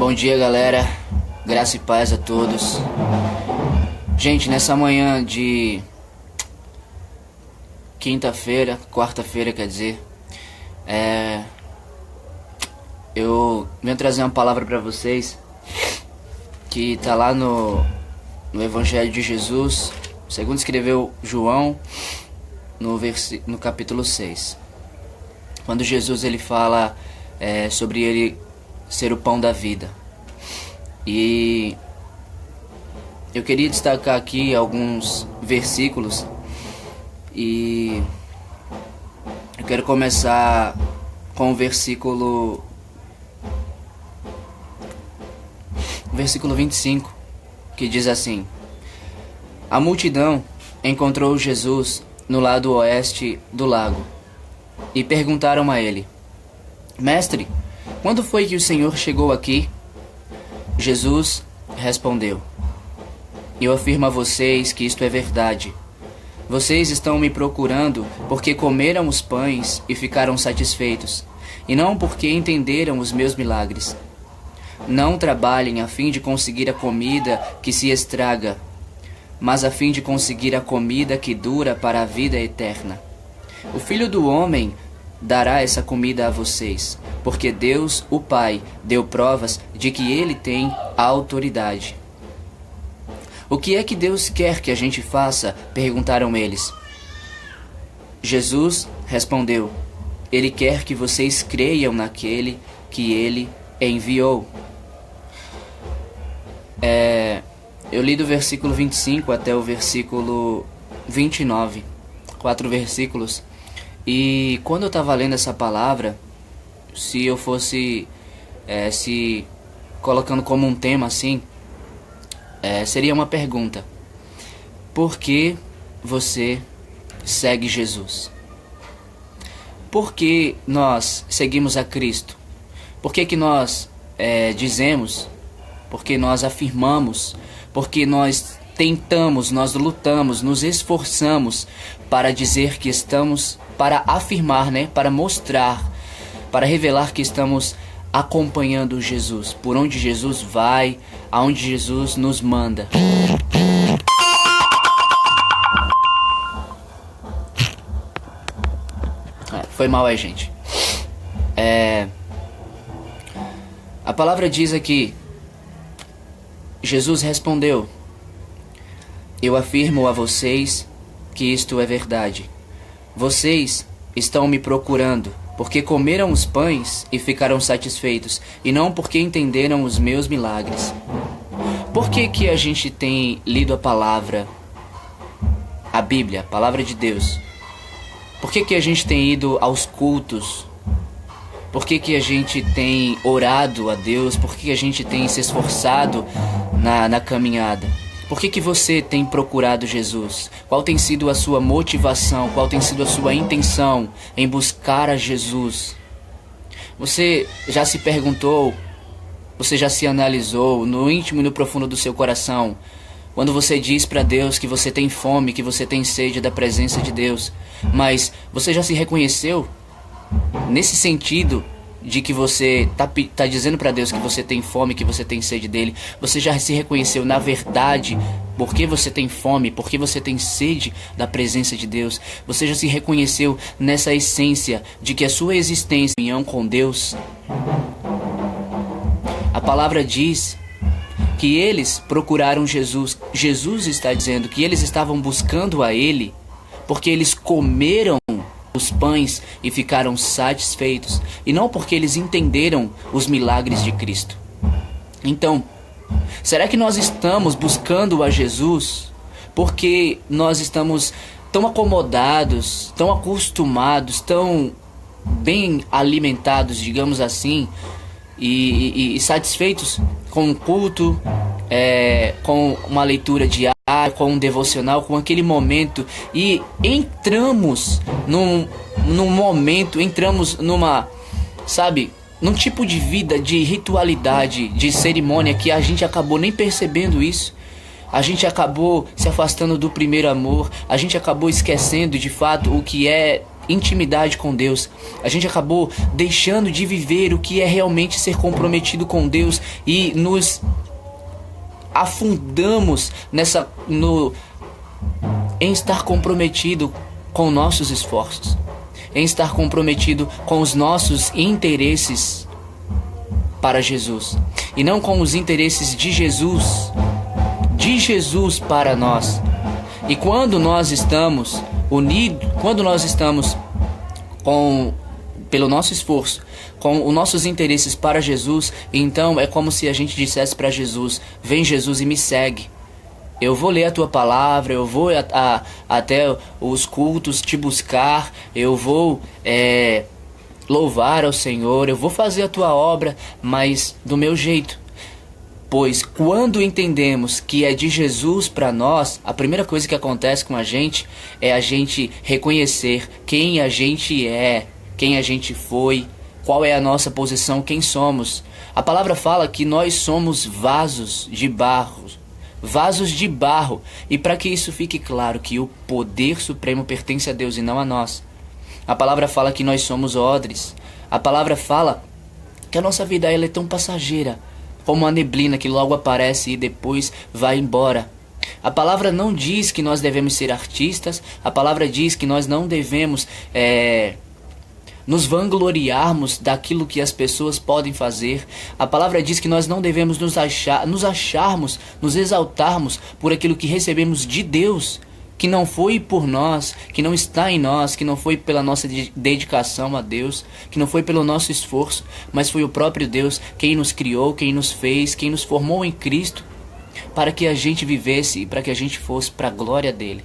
Bom dia, galera. Graça e paz a todos. Gente, nessa manhã de quarta-feira, quer dizer, eu venho trazer uma palavra para vocês que tá lá no Evangelho de Jesus, segundo escreveu João, no capítulo 6. Quando Jesus ele fala sobre ele ser o pão da vida. E eu queria destacar aqui alguns versículos e eu quero começar com o versículo 25, que diz assim: A multidão encontrou Jesus no lado oeste do lago e perguntaram a ele: Mestre, quando foi que o Senhor chegou aqui? Jesus respondeu: Eu afirmo a vocês que isto é verdade. Vocês estão me procurando porque comeram os pães e ficaram satisfeitos, e não porque entenderam os meus milagres. Não trabalhem a fim de conseguir a comida que se estraga, mas a fim de conseguir a comida que dura para a vida eterna. O Filho do Homem dará essa comida a vocês, porque Deus, o Pai, deu provas de que Ele tem a autoridade. O que é que Deus quer que a gente faça? Perguntaram eles. Jesus respondeu: Ele quer que vocês creiam naquele que Ele enviou. Eu li do versículo 25 até o versículo 29, 4 versículos. E quando eu estava lendo essa palavra, se eu fosse se colocando como um tema assim, seria uma pergunta: por que você segue Jesus? Por que nós seguimos a Cristo? Por que nós dizemos? Por que nós afirmamos? Por que nós tentamos, nós lutamos, nos esforçamos para dizer que estamos, para afirmar, para mostrar, para revelar que estamos acompanhando Jesus, por onde Jesus vai, aonde Jesus nos manda. Foi mal aí, gente. A palavra diz aqui: Jesus respondeu: Eu afirmo a vocês que isto é verdade. Vocês estão me procurando porque comeram os pães e ficaram satisfeitos, e não porque entenderam os meus milagres. Por que a gente tem lido a palavra, a Bíblia, a palavra de Deus? Por que a gente tem ido aos cultos? Por que a gente tem orado a Deus? Por que a gente tem se esforçado na caminhada? Por que você tem procurado Jesus? Qual tem sido a sua motivação? Qual tem sido a sua intenção em buscar a Jesus? Você já se perguntou? Você já se analisou no íntimo e no profundo do seu coração? Quando você diz para Deus que você tem fome, que você tem sede da presença de Deus, mas você já se reconheceu nesse sentido de que você tá dizendo para Deus que você tem fome, que você tem sede dele? Você já se reconheceu na verdade porque você tem fome, porque você tem sede da presença de Deus? Você já se reconheceu nessa essência de que a sua existência é união com Deus? A palavra diz que eles procuraram Jesus. Jesus está dizendo que eles estavam buscando a Ele porque eles comeram os pães e ficaram satisfeitos, e não porque eles entenderam os milagres de Cristo. Então, será que nós estamos buscando a Jesus porque nós estamos tão acomodados, tão acostumados, tão bem alimentados, digamos assim, e satisfeitos com o culto, com uma leitura diária, com um devocional, com aquele momento, e entramos num momento, entramos num tipo de vida, de ritualidade, de cerimônia, que a gente acabou nem percebendo isso. A gente acabou se afastando do primeiro amor, a gente acabou esquecendo de fato o que é intimidade com Deus. A gente acabou deixando de viver o que é realmente ser comprometido com Deus e nos afundamos em estar comprometido com nossos esforços, em estar comprometido com os nossos interesses para Jesus e não com os interesses de Jesus para nós. E quando nós estamos unidos, quando nós estamos pelo nosso esforço, com os nossos interesses para Jesus, então é como se a gente dissesse para Jesus: vem Jesus e me segue. Eu vou ler a tua palavra, eu vou até os cultos te buscar, eu vou louvar ao Senhor, eu vou fazer a tua obra, mas do meu jeito. Pois quando entendemos que é de Jesus para nós, a primeira coisa que acontece com a gente é a gente reconhecer quem a gente é, quem a gente foi, qual é a nossa posição, quem somos. A palavra fala que nós somos vasos de barro. E para que isso fique claro que o poder supremo pertence a Deus e não a nós, a palavra fala que nós somos odres. A palavra fala que a nossa vida ela é tão passageira como a neblina que logo aparece e depois vai embora. A palavra não diz que nós devemos ser artistas. A palavra diz que nós não devemos nos vangloriarmos daquilo que as pessoas podem fazer. A palavra diz que nós não devemos nos exaltarmos por aquilo que recebemos de Deus, que não foi por nós, que não está em nós, que não foi pela nossa dedicação a Deus, que não foi pelo nosso esforço, mas foi o próprio Deus quem nos criou, quem nos fez, quem nos formou em Cristo, para que a gente vivesse e para que a gente fosse para a glória dele,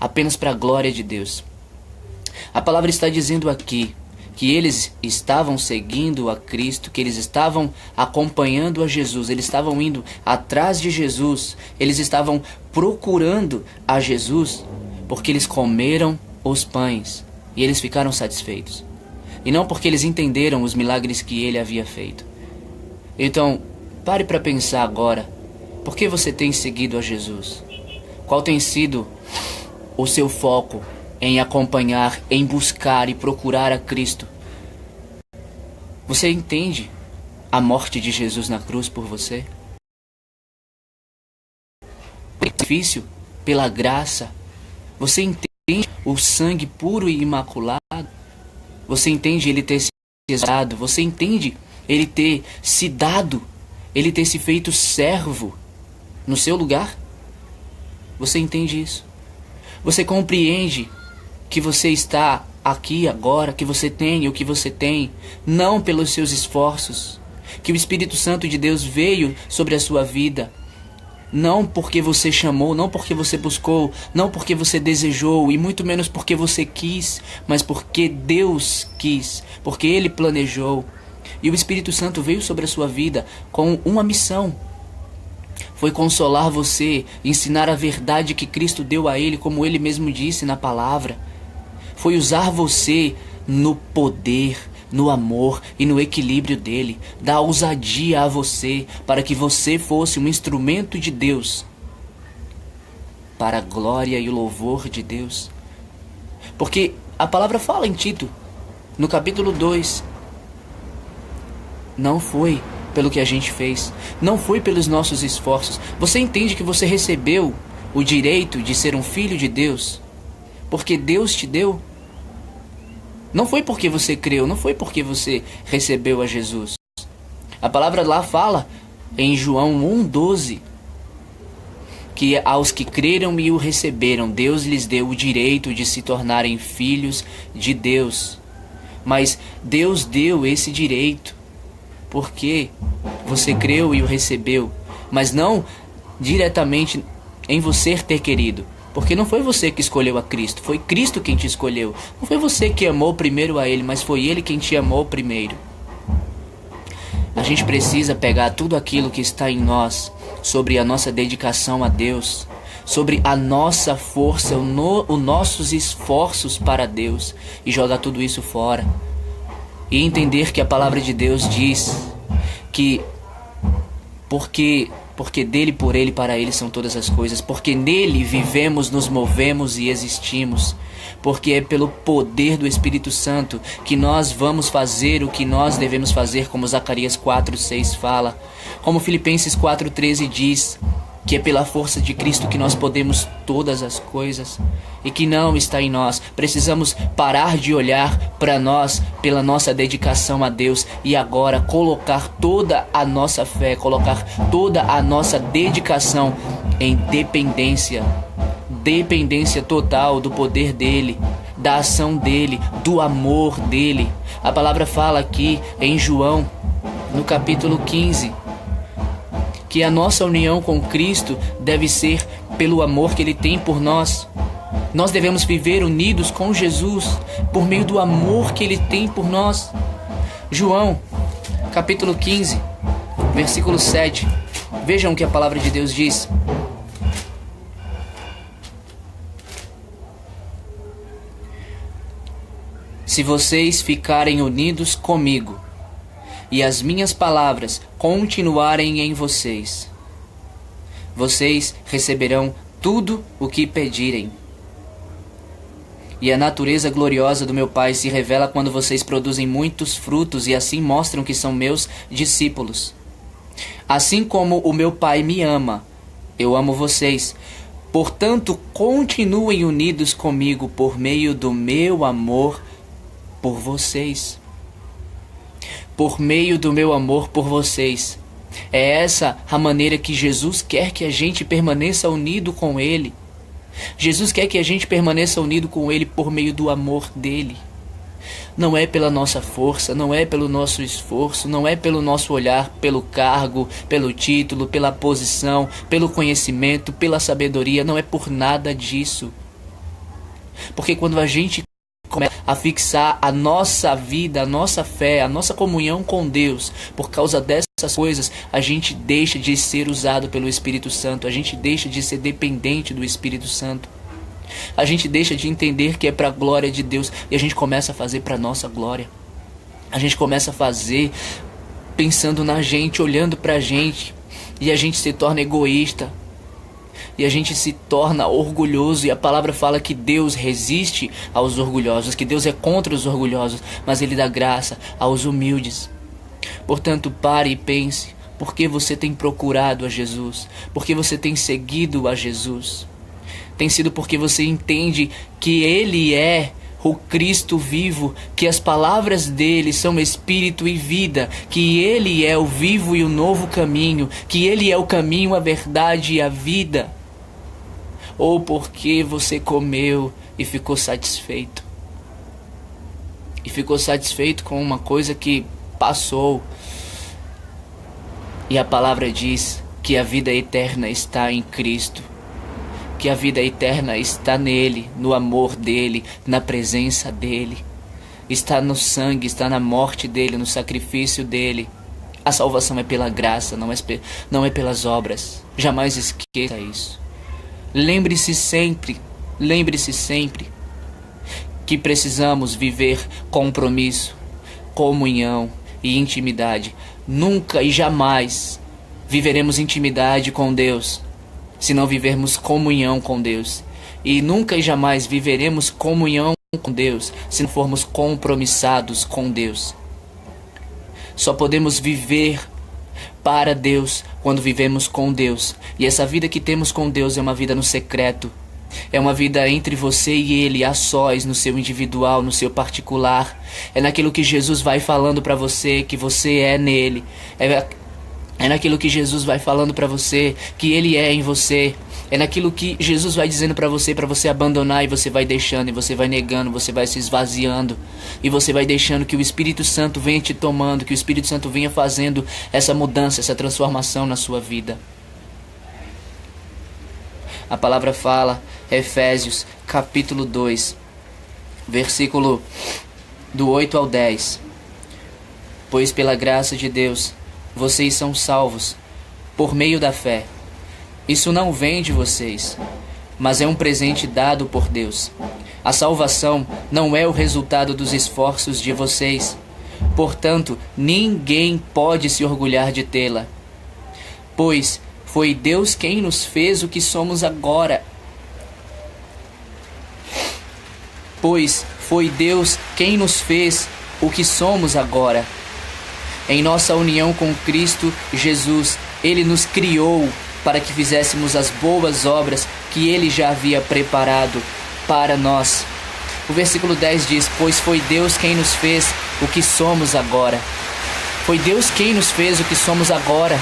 apenas para a glória de Deus. A palavra está dizendo aqui que eles estavam seguindo a Cristo, que eles estavam acompanhando a Jesus, eles estavam indo atrás de Jesus, eles estavam procurando a Jesus, porque eles comeram os pães e eles ficaram satisfeitos. E não porque eles entenderam os milagres que ele havia feito. Então, pare para pensar agora, por que você tem seguido a Jesus? Qual tem sido o seu foco em acompanhar, em buscar e procurar a Cristo? Você entende a morte de Jesus na cruz por você? Sacrifício pela graça. Você entende o sangue puro e imaculado? Você entende ele ter se dado? Você entende ele ter se dado? Ele ter se feito servo no seu lugar? Você entende isso? Você compreende que você está aqui agora, que você tem o que você tem, não pelos seus esforços, que o Espírito Santo de Deus veio sobre a sua vida, não porque você chamou, não porque você buscou, não porque você desejou, e muito menos porque você quis, mas porque Deus quis, porque Ele planejou. E o Espírito Santo veio sobre a sua vida com uma missão. Foi consolar você, ensinar a verdade que Cristo deu a Ele, como Ele mesmo disse na palavra. Foi usar você no poder, no amor e no equilíbrio dele, dar ousadia a você, para que você fosse um instrumento de Deus, para a glória e o louvor de Deus. Porque a palavra fala em Tito, no capítulo 2, não foi pelo que a gente fez, não foi pelos nossos esforços. Você entende que você recebeu o direito de ser um filho de Deus, porque Deus te deu? Não foi porque você creu, não foi porque você recebeu a Jesus. A palavra lá fala, em João 1,12, que aos que creram e o receberam, Deus lhes deu o direito de se tornarem filhos de Deus. Mas Deus deu esse direito porque você creu e o recebeu, mas não diretamente em você ter querido. Porque não foi você que escolheu a Cristo, foi Cristo quem te escolheu. Não foi você que amou primeiro a Ele, mas foi Ele quem te amou primeiro. A gente precisa pegar tudo aquilo que está em nós, sobre a nossa dedicação a Deus, sobre a nossa força, os nossos esforços para Deus, e jogar tudo isso fora. E entender que a palavra de Deus diz que porque dele, por ele, para ele são todas as coisas, porque nele vivemos, nos movemos e existimos, porque é pelo poder do Espírito Santo que nós vamos fazer o que nós devemos fazer, como Zacarias 4:6 fala, como Filipenses 4:13 diz, que é pela força de Cristo que nós podemos todas as coisas, e que não está em nós. Precisamos parar de olhar para nós pela nossa dedicação a Deus e agora colocar toda a nossa fé, colocar toda a nossa dedicação em dependência total do poder dele, da ação dele, do amor dele. A palavra fala aqui em João, no capítulo 15, que a nossa união com Cristo deve ser pelo amor que Ele tem por nós. Nós devemos viver unidos com Jesus por meio do amor que Ele tem por nós. João, capítulo 15, versículo 7. Vejam o que a palavra de Deus diz. Se vocês ficarem unidos comigo, e as minhas palavras continuarem em vocês, vocês receberão tudo o que pedirem. E a natureza gloriosa do meu Pai se revela quando vocês produzem muitos frutos e assim mostram que são meus discípulos. Assim como o meu Pai me ama, eu amo vocês. Portanto, continuem unidos comigo por meio do meu amor por vocês. Por meio do meu amor por vocês. É essa a maneira que Jesus quer que a gente permaneça unido com Ele. Jesus quer que a gente permaneça unido com Ele por meio do amor dEle. Não é pela nossa força, não é pelo nosso esforço, não é pelo nosso olhar, pelo cargo, pelo título, pela posição, pelo conhecimento, pela sabedoria, não é por nada disso. Porque quando a gente começa a fixar a nossa vida, a nossa fé, a nossa comunhão com Deus, por causa dessas coisas, a gente deixa de ser usado pelo Espírito Santo, a gente deixa de ser dependente do Espírito Santo, a gente deixa de entender que é para a glória de Deus e a gente começa a fazer para a nossa glória. A gente começa a fazer pensando na gente, olhando para a gente, e a gente se torna egoísta. E a gente se torna orgulhoso, e a palavra fala que Deus resiste aos orgulhosos, que Deus é contra os orgulhosos, mas Ele dá graça aos humildes. Portanto, pare e pense, por que você tem procurado a Jesus? Por que você tem seguido a Jesus? Tem sido porque você entende que Ele é o Cristo vivo, que as palavras dele são espírito e vida, que Ele é o vivo e o novo caminho, que Ele é o caminho, a verdade e a vida? Ou porque você comeu e ficou satisfeito? E ficou satisfeito com uma coisa que passou. E a palavra diz que a vida eterna está em Cristo. Que a vida eterna está nele, no amor dele, na presença dele. Está no sangue, está na morte dele, no sacrifício dele. A salvação é pela graça, não é pelas obras. Jamais esqueça isso. Lembre-se sempre que precisamos viver compromisso, comunhão e intimidade. Nunca e jamais viveremos intimidade com Deus se não vivermos comunhão com Deus. E nunca e jamais viveremos comunhão com Deus se não formos compromissados com Deus. Só podemos viver para Deus quando vivemos com Deus. E essa vida que temos com Deus é uma vida no secreto. É uma vida entre você e Ele, a sós, no seu individual, no seu particular. É naquilo que Jesus vai falando para você, que você é nele. É naquilo que Jesus vai falando para você, que Ele é em você. É naquilo que Jesus vai dizendo para você abandonar, e você vai deixando, e você vai negando, você vai se esvaziando. E você vai deixando que o Espírito Santo venha te tomando, que o Espírito Santo venha fazendo essa mudança, essa transformação na sua vida. A palavra fala, Efésios capítulo 2, versículo do 8 ao 10. Pois pela graça de Deus, vocês são salvos por meio da fé. Isso não vem de vocês, mas é um presente dado por Deus. A salvação não é o resultado dos esforços de vocês. Portanto, ninguém pode se orgulhar de tê-la, pois Foi Deus quem nos fez o que somos agora. Pois foi Deus quem nos fez o que somos agora. Em nossa união com Cristo Jesus, Ele nos criou para que fizéssemos as boas obras que Ele já havia preparado para nós. O versículo 10 diz: pois foi Deus quem nos fez o que somos agora. Foi Deus quem nos fez o que somos agora.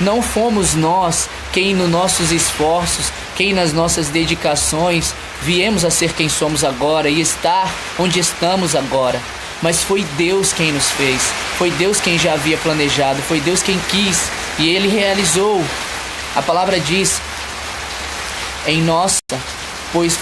Não fomos nós quem nos nossos esforços, quem nas nossas dedicações viemos a ser quem somos agora e estar onde estamos agora. Mas foi Deus quem nos fez. Foi Deus quem já havia planejado. Foi Deus quem quis e Ele realizou. A palavra diz: em nossa, pois foi